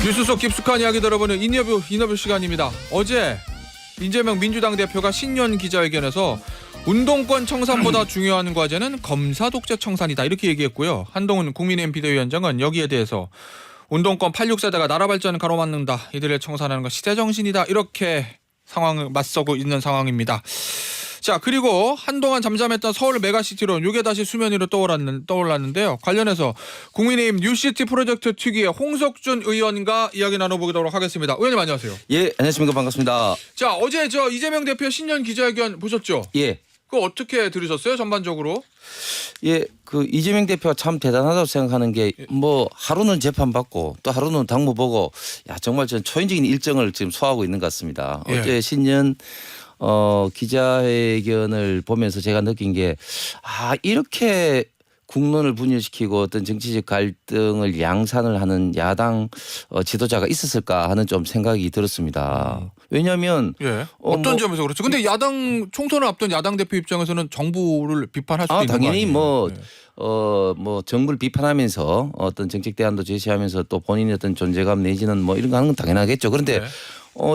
뉴스 속 깊숙한 이야기 들어보는 인터뷰 시간입니다. 어제 이재명 민주당 대표가 신년 기자회견에서 운동권 청산보다 중요한 과제는 검사 독재 청산이다 이렇게 얘기했고요. 한동훈 국민의힘 비대위원장은 여기에 대해서 운동권 86세대가 나라 발전을 가로막는다. 이들을 청산하는 건 시대정신이다. 이렇게 상황을 맞서고 있는 상황입니다. 자, 그리고 한동안 잠잠했던 서울 메가시티론 이게 다시 수면 위로 떠올랐는데요. 관련해서 국민의힘 뉴시티 프로젝트 특위의 홍석준 의원과 이야기 나눠보도록 하겠습니다. 의원님 안녕하세요. 예, 안녕하십니까. 반갑습니다. 자, 어제 이재명 대표 신년 기자회견 보셨죠? 예. 그거 어떻게 들으셨어요? 전반적으로? 예, 그 이재명 대표가 참 대단하다고 생각하는 게 뭐 하루는 재판 받고 또 하루는 당무 보고 야 정말 전 초인적인 일정을 지금 소화하고 있는 것 같습니다. 예. 어제 신년 기자회견을 보면서 제가 느낀 게 이렇게 국론을 분열시키고 어떤 정치적 갈등을 양산을 하는 야당 지도자가 있었을까 하는 좀 생각이 들었습니다. 왜냐하면 예. 어떤 점에서 그렇죠? 근데 야당 총선을 앞둔 야당 대표 입장에서는 정부를 비판할 수도 있는 거 당연히 아니에요? 정부를 비판하면서 어떤 정책 대안도 제시하면서 또 본인의 어떤 존재감 내지는 뭐 이런 거 하는 건 당연하겠죠. 그런데 네.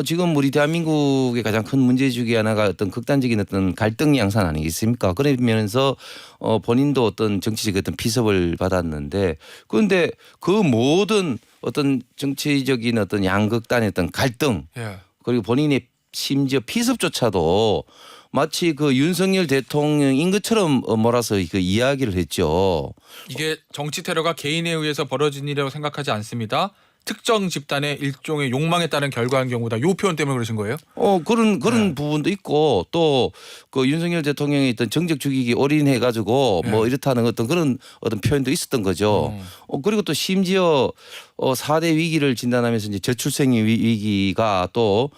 지금 우리 대한민국의 가장 큰 문제 중에 하나가 어떤 극단적인 어떤 갈등 양산 아니겠습니까? 그러면서 본인도 어떤 정치적 어떤 피섭을 받았는데 그런데 그 모든 어떤 정치적인 어떤 양극단의 어떤 갈등 예. 그리고 본인의 심지어 피섭조차도 마치 그 윤석열 대통령인 것처럼 몰아서 그 이야기를 했죠. 이게 정치 테러가 개인에 의해서 벌어진 일이라고 생각하지 않습니다. 특정 집단의 일종의 욕망에 따른 결과인 경우다. 요 표현 때문에 그러신 거예요? 그런 네. 부분도 있고 또 그 윤석열 대통령이 어떤 정적 주기기 올인해 가지고 네. 뭐 이렇다는 어떤 그런 어떤 표현도 있었던 거죠. 그리고 또 심지어 4대 위기를 진단하면서 이제 저출생 위기가 또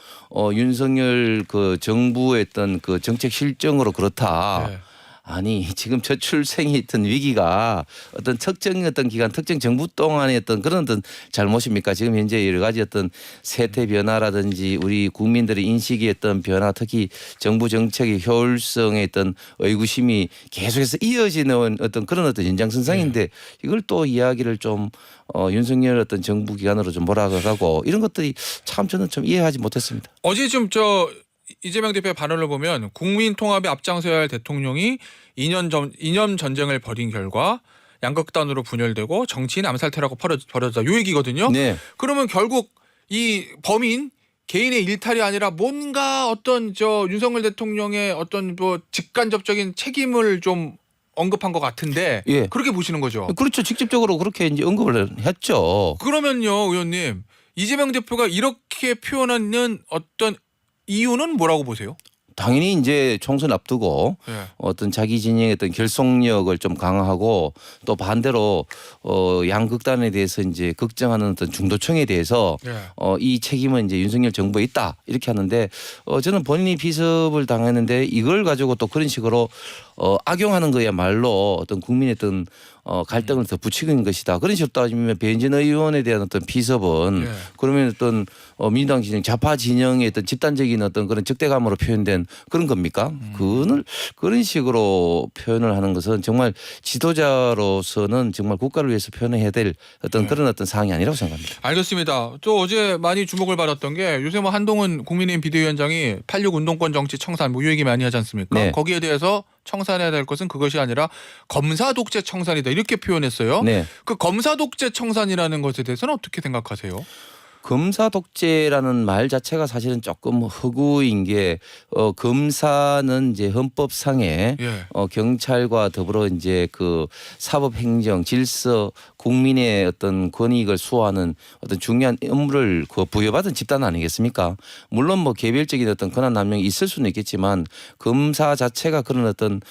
윤석열 그 정부의 어떤 그 정책 실정으로 그렇다. 네. 아니 지금 저출생이 있던 위기가 어떤 특정 어떤 기간 특정 정부 동안의 어떤 그런 어떤 잘못입니까? 지금 현재 여러 가지 어떤 세태 변화라든지 우리 국민들의 인식의 어떤 변화 특히 정부 정책의 효율성의 어떤 의구심이 계속해서 이어지는 어떤 그런 어떤 연장선상인데 이걸 또 이야기를 좀 윤석열 어떤 정부 기관으로 좀 몰아가고 이런 것들이 참 저는 좀 이해하지 못했습니다. 어제 좀 이재명 대표의 발언을 보면 국민 통합에 앞장서야 할 대통령이 이념 전쟁을 벌인 결과 양극단으로 분열되고 정치인 암살 테러가 벌어졌다. 요 얘기거든요. 네. 그러면 결국 이 범인 개인의 일탈이 아니라 뭔가 어떤 윤석열 대통령의 어떤 뭐 직간접적인 책임을 좀 언급한 것 같은데 예. 그렇게 보시는 거죠. 그렇죠. 직접적으로 그렇게 이제 언급을 했죠. 그러면요, 의원님 이재명 대표가 이렇게 표현하는 어떤 이유는 뭐라고 보세요? 당연히 이제 총선 앞두고 예. 어떤 자기 진영의 어떤 결속력을 좀 강화하고 또 반대로 양극단에 대해서 이제 걱정하는 어떤 중도층에 대해서 예. 이 책임은 이제 윤석열 정부에 있다 이렇게 하는데 저는 본인이 비섭을 당했는데 이걸 가지고 또 그런 식으로 악용하는 거야말로 어떤 국민의 어떤 갈등을 더 부추기는 것이다. 그런 식으로 따지면 배현진 의원에 대한 어떤 비섭은 예. 그러면 어떤 민주당 진영 좌파 진영의 어떤 집단적인 어떤 그런 적대감으로 표현된 그런 겁니까? 그런 식으로 표현을 하는 것은 정말 지도자로서는 정말 국가를 위해서 표현해야 될 어떤 그런 어떤 사항이 아니라고 생각합니다. 알겠습니다. 또 어제 많이 주목을 받았던 게 요새 뭐 한동훈 국민의힘 비대위원장이 86 운동권 정치 청산 뭐 이 얘기 많이 하지 않습니까? 네. 거기에 대해서 청산해야 될 것은 그것이 아니라 검사 독재 청산이다 이렇게 표현했어요. 네. 그 검사 독재 청산이라는 것에 대해서는 어떻게 생각하세요? 검사 독재라는 말 자체가 사실은 조금 허구인 게 검사는 이제 헌법상에 예. 경찰과 더불어 이제 그 사법행정 질서 국민의 어떤 권익을 수호하는 어떤 중요한 업무를 부여받은 집단 아니겠습니까? 물론 뭐 개별적인 어떤 권한 남용이 있을 수는 있겠지만 검사 자체가 그런 어떤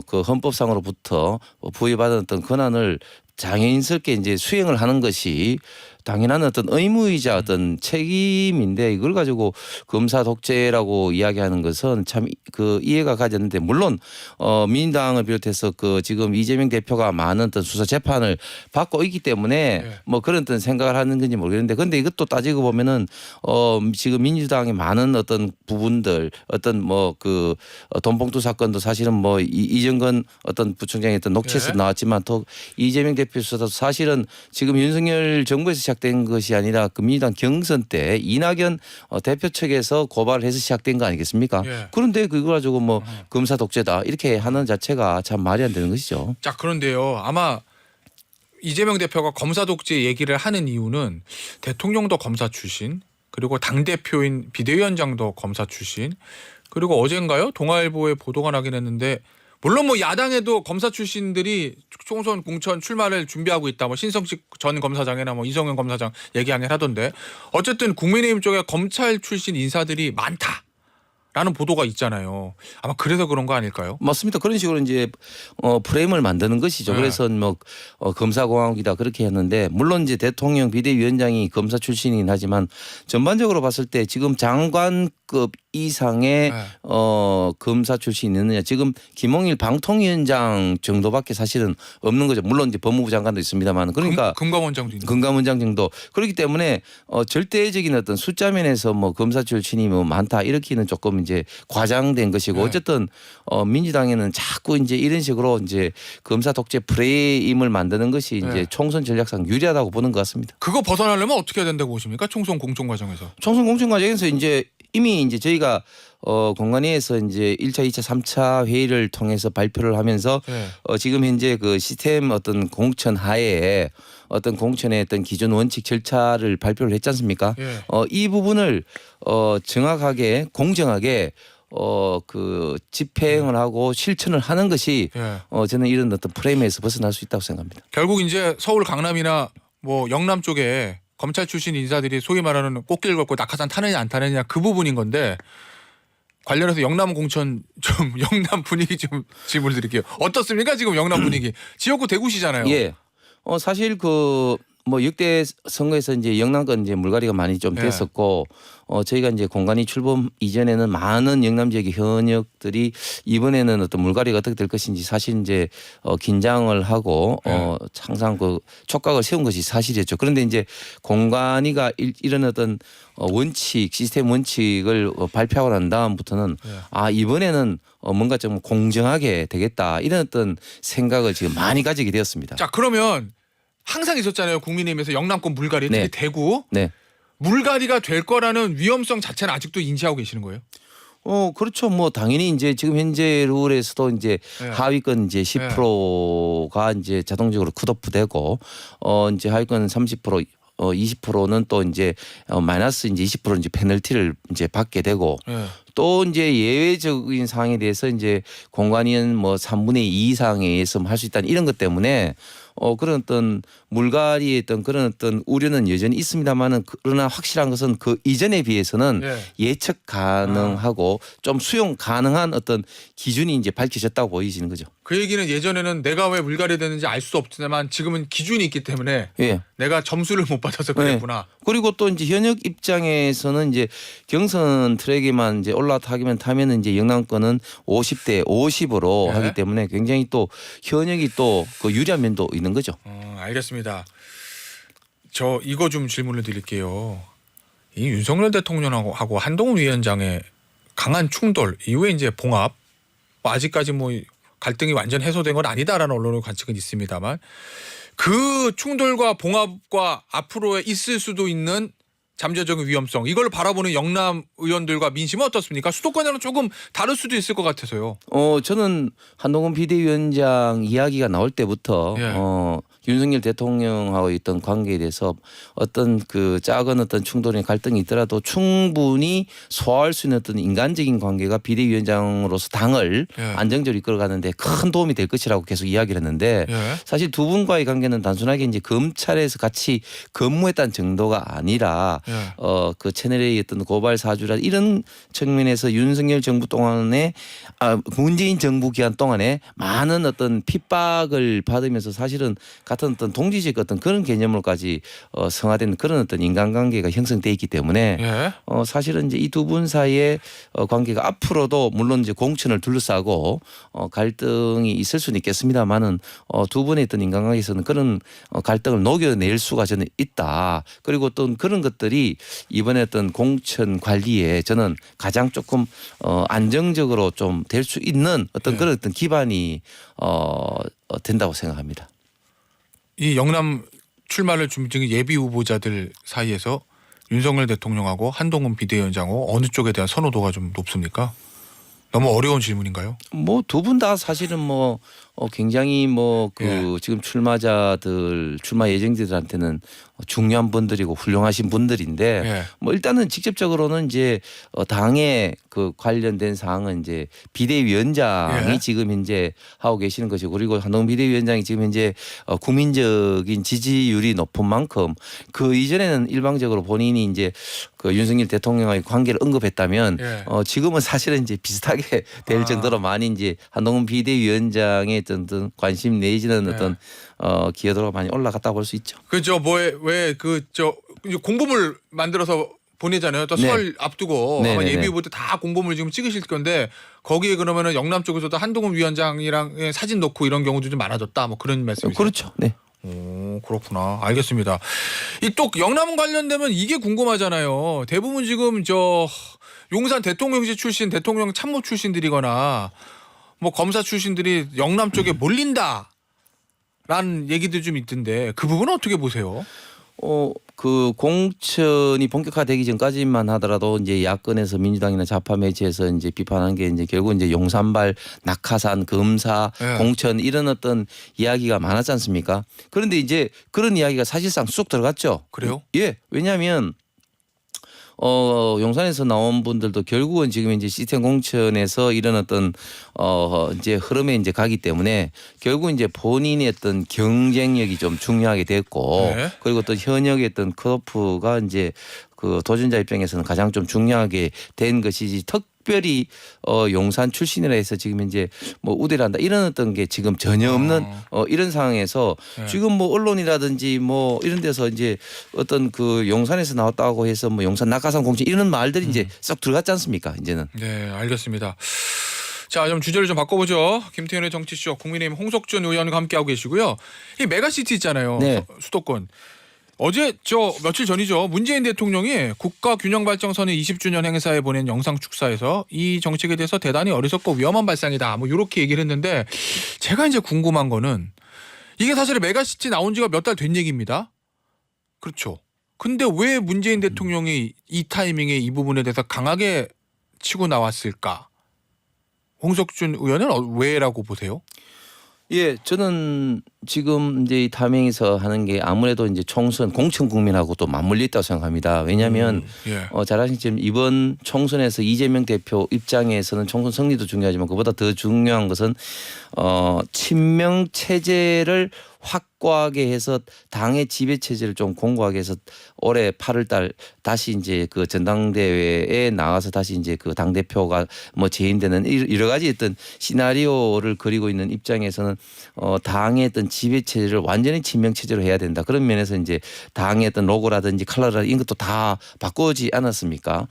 그 헌법상으로부터 부여받은 어떤 권한을 장애인스럽게 이제 수행을 하는 것이 당연한 어떤 의무이자 어떤 책임인데 이걸 가지고 검사 독재라고 이야기하는 것은 참 그 이해가 가지 않는데 물론 민주당을 비롯해서 그 지금 이재명 대표가 많은 어떤 수사 재판을 받고 있기 때문에 네. 뭐 그런 어떤 생각을 하는 건지 모르겠는데 근데 이것도 따지고 보면은 지금 민주당의 많은 어떤 부분들 어떤 뭐 그 돈봉투 사건도 사실은 뭐 이정건 어떤 부총장의 어떤 녹취에서 네. 나왔지만 또 이재명 당대표 수사도 사실은 지금 윤석열 정부에서 시작된 것이 아니라 그 민주당 경선 때 이낙연 대표 측에서 고발을 해서 시작된 거 아니겠습니까? 예. 그런데 그걸 가지고 뭐 검사 독재다 이렇게 하는 자체가 참 말이 안 되는 것이죠. 자, 그런데요. 아마 이재명 대표가 검사 독재 얘기를 하는 이유는 대통령도 검사 출신, 그리고 당대표인 비대위원장도 검사 출신, 그리고 어젠가요? 동아일보에 보도가 나긴 했는데, 물론 뭐 야당에도 검사 출신들이 총선 공천 출마를 준비하고 있다. 뭐 신성식 전 검사장이나 뭐 이성윤 검사장 얘기하긴 하던데, 어쨌든 국민의힘 쪽에 검찰 출신 인사들이 많다라는 보도가 있잖아요. 아마 그래서 그런 거 아닐까요? 맞습니다. 그런 식으로 이제 프레임을 만드는 것이죠. 네. 그래서 뭐 검사공화국이다 그렇게 했는데 물론 이제 대통령 비대위원장이 검사 출신이긴 하지만 전반적으로 봤을 때 지금 장관급 이상의 네. 검사 출신이 있느냐. 지금 김홍일 방통위원장 정도밖에 사실은 없는 거죠. 물론 이제 법무부 장관도 있습니다만 그러니까 금감원장도 있는. 금감원장 정도. 그렇기 때문에 절대적인 어떤 숫자 면에서 뭐 검사 출신이 뭐 많다 이렇게는 조금 이제 과장된 것이고 네. 어쨌든 민주당에는 자꾸 이제 이런 식으로 이제 검사 독재 프레임을 만드는 것이 이제 네. 총선 전략상 유리하다고 보는 것 같습니다. 그거 벗어나려면 어떻게 해야 된다고 보십니까? 총선 공천 과정에서. 총선 공천 과정에서 이제 이미 이제 저희가 공관위에서 이제 1차, 2차, 3차 회의를 통해서 발표를 하면서 네. 지금 현재 그 시스템 어떤 공천 하에 어떤 공천의 어떤 기준 원칙 절차를 발표를 했지 않습니까? 예. 이 부분을 정확하게 공정하게 그 집행을 하고 실천을 하는 것이 예. 저는 이런 어떤 프레임에서 벗어날 수 있다고 생각합니다. 결국 이제 서울 강남이나 뭐 영남 쪽에 검찰 출신 인사들이 소위 말하는 꽃길 걷고 낙하산 타느냐 안 타느냐 그 부분인 건데, 관련해서 영남 공천 좀 영남 분위기 좀 질문을 드릴게요. 어떻습니까 지금 영남 분위기? 지역구 대구시잖아요. 예. 사실 그 뭐 역대 선거에서 이제 영남권 이제 물갈이가 많이 좀 예. 됐었고 저희가 이제 공관위 출범 이전에는 많은 영남 지역의 현역들이 이번에는 어떤 물갈이가 어떻게 될 것인지 사실 이제 긴장을 하고 예. 항상 그 촉각을 세운 것이 사실이었죠. 그런데 이제 공관위가 이런 어떤 원칙 시스템 원칙을 발표하고 난 다음부터는 예. 이번에는 뭔가 좀 공정하게 되겠다 이런 어떤 생각을 지금 많이 가지게 되었습니다. 자, 그러면 항상 있었잖아요. 국민의힘에서 영남권 물갈이, 특히 네. 대구 네. 물갈이가 될 거라는 위험성 자체는 아직도 인지하고 계시는 거예요? 그렇죠. 뭐 당연히 이제 지금 현재 룰에서도 이제 네. 하위권 이제 10%가 이제 자동적으로 컷오프되고 이제 하위권 30% 20%는 또 이제 마이너스 이제 20% 이제 페널티를 이제 받게 되고 예. 또 이제 예외적인 사항에 대해서 이제 공관위원 뭐 3분의 2 이상에 의해서 할 수 있다는 이런 것 때문에 그런 어떤 물갈이의 어떤 그런 어떤 우려는 여전히 있습니다만은 그러나 확실한 것은 그 이전에 비해서는 예. 예측 가능하고 좀 수용 가능한 어떤 기준이 이제 밝혀졌다고 보이시는 거죠. 그 얘기는 예전에는 내가 왜 물갈이 되는지 알 수 없지만 지금은 기준이 있기 때문에 예. 내가 점수를 못 받아서 그랬구나. 그리고 또 이제 현역 입장에서는 이제 경선 트랙에만 이제 올라타기만 타면은 이제 영남권은 50대 50으로 네. 하기 때문에 굉장히 또 현역이 또 그 유리한 면도 있는 거죠. 알겠습니다. 저 이거 좀 질문을 드릴게요. 이 윤석열 대통령하고 한동훈 위원장의 강한 충돌 이후에 이제 봉합, 뭐 아직까지 뭐 갈등이 완전 해소된 건 아니다라는 언론의 관측은 있습니다만, 그 충돌과 봉합과 앞으로에 있을 수도 있는 잠재적인 위험성, 이걸 바라보는 영남 의원들과 민심은 어떻습니까? 수도권에는 조금 다를 수도 있을 것 같아서요. 저는 한동훈 비대위원장 이야기가 나올 때부터 예. 윤석열 대통령하고 있던 관계에 대해서 어떤 그 작은 어떤 충돌이나 갈등이 있더라도 충분히 소화할 수 있는 어떤 인간적인 관계가 비대위원장으로서 당을 예. 안정적으로 이끌어가는데 큰 도움이 될 것이라고 계속 이야기를 했는데 예. 사실 두 분과의 관계는 단순하게 이제 검찰에서 같이 근무했다는 정도가 아니라 예. 그 채널의 어떤 고발 사주라 이런 측면에서 윤석열 정부 동안에 문재인 정부 기간 동안에 많은 어떤 핍박을 받으면서 사실은 같은 어떤 동지적 어떤 그런 개념으로까지 성화된 그런 어떤 인간관계가 형성돼 있기 때문에 예. 사실은 이제 이 두 분 사이의 관계가 앞으로도 물론 이제 공천을 둘러싸고 갈등이 있을 수는 있겠습니다만은 두 분의 어떤 인간관계에서는 그런 갈등을 녹여낼 수가 저는 있다. 그리고 또 그런 것들이 이번에 어떤 공천 관리에 저는 가장 조금 안정적으로 좀 될 수 있는 어떤 네. 그런 어떤 기반이 된다고 생각합니다. 이 영남 출마를 준비 예비 후보자들 사이에서 윤석열 대통령하고 한동훈 비대위원장하고 어느 쪽에 대한 선호도가 좀 높습니까? 너무 어려운 질문인가요? 뭐 두 분 다 사실은 뭐 굉장히 뭐 그 지금 출마자들 출마 예정자들한테는 중요한 분들이고 훌륭하신 분들인데 예. 뭐 일단은 직접적으로는 이제 당에 그 관련된 사항은 이제 비대위원장이 예. 지금 현재 하고 계시는 것이고 그리고 한동훈 비대위원장이 지금 현재 국민적인 지지율이 높은 만큼 그 이전에는 일방적으로 본인이 이제 그 윤석열 대통령과의 관계를 언급했다면 예. 지금은 사실은 이제 비슷하게 될 정도로 많이 이제 한동훈 비대위원장의 어떤 관심 내지는 네. 어떤 기여도가 많이 올라갔다고 볼 수 있죠. 그죠. 왜그저 공보물 만들어서 보내잖아요. 또 네. 설 앞두고 아마 네네네. 예비 후보 때 다 공보물 지금 찍으실 건데 거기에 그러면은 영남 쪽에서도 한동훈 위원장이랑 사진 넣고 이런 경우도 좀 많아졌다. 뭐 그런 말씀이세요? 그렇죠. 네. 오, 그렇구나. 알겠습니다. 이 또 영남 관련되면 이게 궁금하잖아요. 대부분 지금 저 용산 대통령실 출신, 대통령 참모 출신들이거나 뭐 검사 출신들이 영남 쪽에 몰린다라는 얘기도 좀 있던데 그 부분은 어떻게 보세요? 그 공천이 본격화되기 전까지만 하더라도 이제 야권에서 민주당이나 좌파 매체에서 이제 비판한 게 이제 결국 이제 용산발, 낙하산, 검사, 네. 공천 이런 어떤 이야기가 많았지 않습니까? 그런데 이제 그런 이야기가 사실상 쑥 들어갔죠. 그래요? 예. 왜냐하면 용산에서 나온 분들도 결국은 지금 이제 시스템 공천에서 이런 어떤 이제 흐름에 이제 가기 때문에 결국 이제 본인의 어떤 경쟁력이 좀 중요하게 됐고 네. 그리고 또 현역의 어떤 컷오프가 이제 그 도전자 입장에서는 가장 좀 중요하게 된 것이지 특별히 용산 출신이라 해서 지금 이제 뭐 우대를 한다 이런 어떤 게 지금 전혀 없는 이런 상황에서 네. 지금 뭐 언론이라든지 뭐 이런 데서 이제 어떤 그 용산에서 나왔다고 해서 뭐 용산 낙하산 공천 이런 말들이 이제 쏙 들어갔지 않습니까 이제는. 네, 알겠습니다. 자, 좀 주제를 좀 바꿔보죠. 김태현의 정치쇼 국민의힘 홍석준 의원과 함께하고 계시고요. 이 메가시티 있잖아요. 네. 수도권. 어제 며칠 전이죠. 문재인 대통령이 국가균형발전선의 20주년 행사에 보낸 영상 축사에서 이 정책에 대해서 대단히 어리석고 위험한 발상이다. 뭐 이렇게 얘기를 했는데 제가 이제 궁금한 거는 이게 사실 메가시티 나온 지가 몇 달 된 얘기입니다. 그렇죠. 근데 왜 문재인 대통령이 이 타이밍에 이 부분에 대해서 강하게 치고 나왔을까? 홍석준 의원은 왜라고 보세요? 예, 저는 지금 이제 이 타명에서 하는 게 아무래도 이제 총선 공천 국민하고 또 맞물려 있다고 생각합니다. 왜냐하면 예. 잘 아시지만 이번 총선에서 이재명 대표 입장에서는 총선 승리도 중요하지만 그보다 더 중요한 것은 친명 체제를 확고하게 해서 당의 지배 체제를 좀 공고하게 해서 올해 8월달 다시 이제 그 전당대회에 나가서 다시 이제 그 당 대표가 뭐 재임되는 여러 가지 어떤 시나리오를 그리고 있는 입장에서는 당의 어떤 지배 체제를 완전히 친명 체제로 해야 된다. 그런 면에서 이제 당의 어떤 로고라든지 컬러라든지 이런 것도 다 바꾸지 않았습니까?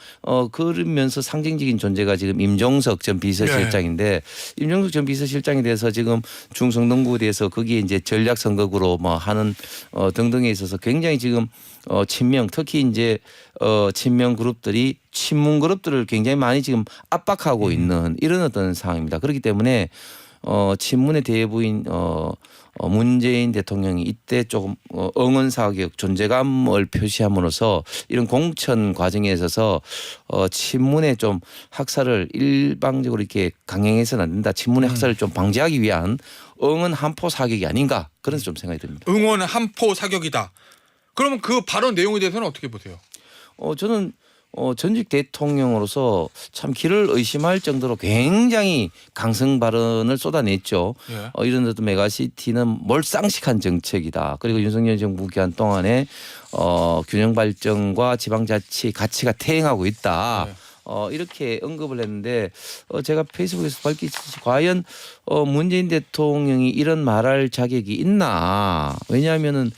그러면서 상징적인 존재가 지금 임종석 전 비서실장인데 임종석 전 비서실장에 대해서 지금 중성동구에 대해서 거기에 이제 전략 선거구로 뭐 하는 등등에 있어서 굉장히 지금 친명 특히 이제 친명 그룹들이 친문 그룹들을 굉장히 많이 지금 압박하고 있는 이런 어떤 상황입니다. 그렇기 때문에 친문의 대부인 문재인 대통령이 이때 조금 응원 사격 존재감을 표시함으로써 이런 공천 과정에 있어서 친문의 좀 학살을 일방적으로 이렇게 강행해서는 안 된다. 친문의 학살을 좀 방지하기 위한 응원 한포 사격이 아닌가 그런 좀 생각이 듭니다. 응원 한포 사격이다. 그러면 그 발언 내용에 대해서는 어떻게 보세요? 저는 전직 대통령으로서 참 길을 의심할 정도로 굉장히 강성 발언을 쏟아냈죠. 예. 이런 어떤 메가시티는 몰상식한 정책이다. 그리고 윤석열 정부 기간 동안에 균형 발전과 지방자치 가치가 퇴행하고 있다. 네. 이렇게 언급을 했는데 제가 페이스북에서 밝히듯이 과연 문재인 대통령이 이런 말할 자격이 있나? 왜냐하면은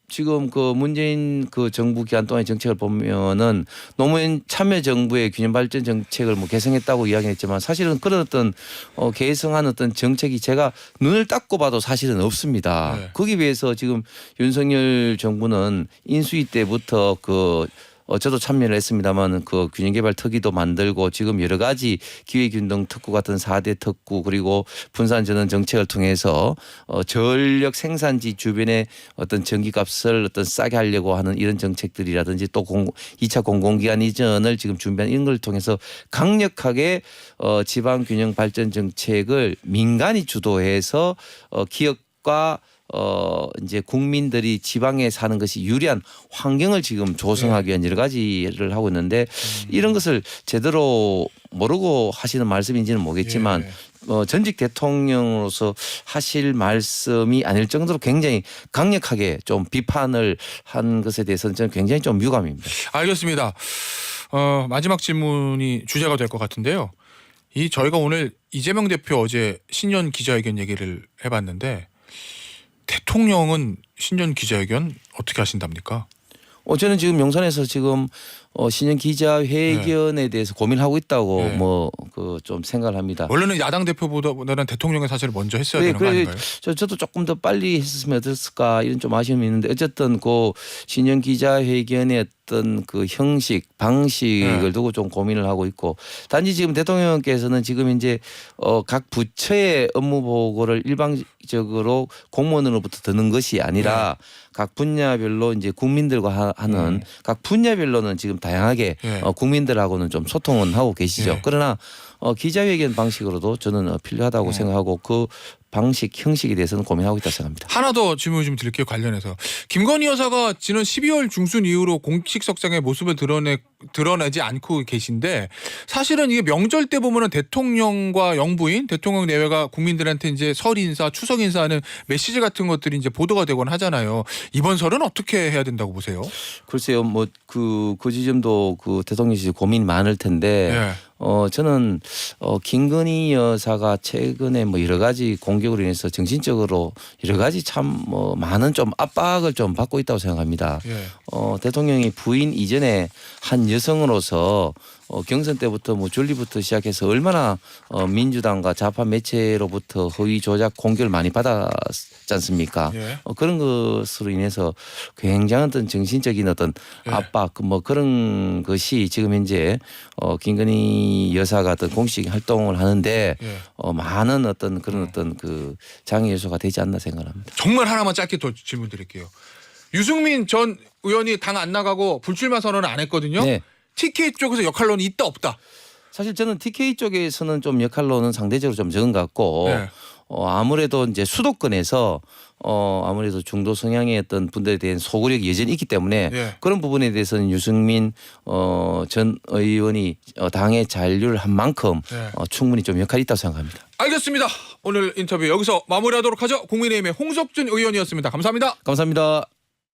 지금 그 문재인 그 정부 기간 동안의 정책을 보면은 노무현 참여정부의 균형 발전 정책을 뭐 개성했다고 이야기했지만 사실은 그런 어떤 개성한 어떤 정책이 제가 눈을 닦고 봐도 사실은 없습니다. 네. 거기에 비해서 지금 윤석열 정부는 인수위 때부터 그 저도 참여를 했습니다만 그 균형개발 특위도 만들고 지금 여러 가지 기회균등 특구 같은 4대 특구 그리고 분산전환 정책을 통해서 전력 생산지 주변에 어떤 전기값을 어떤 싸게 하려고 하는 이런 정책들이라든지 또 2차 공공기관 이전을 지금 준비한 이런 걸 통해서 강력하게 지방균형 발전 정책을 민간이 주도해서 기업과 이제 국민들이 지방에 사는 것이 유리한 환경을 지금 조성하기 위한 여러 가지를 하고 있는데 이런 것을 제대로 모르고 하시는 말씀인지는 모르겠지만 전직 대통령으로서 하실 말씀이 아닐 정도로 굉장히 강력하게 좀 비판을 한 것에 대해서는 저는 굉장히 좀 유감입니다. 알겠습니다. 마지막 질문이 주제가 될 것 같은데요. 저희가 오늘 이재명 대표 어제 신년 기자회견 얘기를 해봤는데 대통령은 신년 기자회견 어떻게 하신답니까? 저는 지금 용산에서 지금 신년 기자회견에 대해서 고민하고 있다고 뭐 그 좀 생각을 합니다. 원래는 야당 대표보다는 대통령의 사실을 먼저 했어야 되는 거 아닌가요? 저도 조금 더 빨리 했었으면 어땠을까 이런 좀 아쉬움이 있는데 어쨌든 그 신년 기자회견의 어떤 그 형식 방식을 두고 좀 고민을 하고 있고 단지 지금 대통령께서는 지금 이제 각 부처의 업무 보고를 일방적으로 공무원으로부터 듣는 것이 아니라 각 분야별로 이제 국민들과 하는 각 분야별로는 지금 다양하게 국민들하고는 좀 소통은 하고 계시죠. 그러나 기자회견 방식으로도 저는 필요하다고 생각하고 그 방식 형식에 대해서는 고민하고 있다고 생각합니다. 하나 더 질문 좀 드릴게요. 관련해서 김건희 여사가 지난 12월 중순 이후로 공식석상의 모습을 드러내지 않고 계신데 사실은 이게 명절 때 보면은 대통령과 영부인, 대통령 내외가 국민들한테 이제 설 인사, 추석 인사하는 메시지 같은 것들이 이제 보도가 되곤 하잖아요. 이번 설은 어떻게 해야 된다고 보세요? 글쎄요, 뭐 그 지점도 그 대통령실 고민이 많을 텐데. 저는 김건희 여사가 최근에 뭐 여러 가지 공격으로 인해서 정신적으로 여러 가지 참 뭐 많은 좀 압박을 좀 받고 있다고 생각합니다. 대통령이 부인 이전에 한 여성으로서 경선 때부터 뭐 줄리부터 시작해서 얼마나 민주당과 좌파 매체로부터 허위 조작 공격을 많이 받았지 않습니까? 그런 것으로 인해서 굉장한 어떤 정신적인 어떤 압박 뭐 그런 것이 지금 현재 김건희 여사가 어떤 공식 활동을 하는데 많은 어떤 그런 어떤 그 장애 요소가 되지 않나 생각합니다. 정말 하나만 짧게 더 질문 드릴게요. 유승민 전 의원이 당 안 나가고 불출마 선언을 안 했거든요. TK 쪽에서 역할론이 있다 없다. 사실 저는 TK 쪽에서는 좀 역할로는 상대적으로 좀 적은 것 같고 아무래도 이제 수도권에서 아무래도 중도 성향의 어떤 분들에 대한 소구력이 여전히 있기 때문에 그런 부분에 대해서는 유승민 전 의원이 당의 잔류를 한 만큼 충분히 좀 역할이 있다고 생각합니다. 알겠습니다. 오늘 인터뷰 여기서 마무리하도록 하죠. 국민의힘의 홍석준 의원이었습니다. 감사합니다. 감사합니다.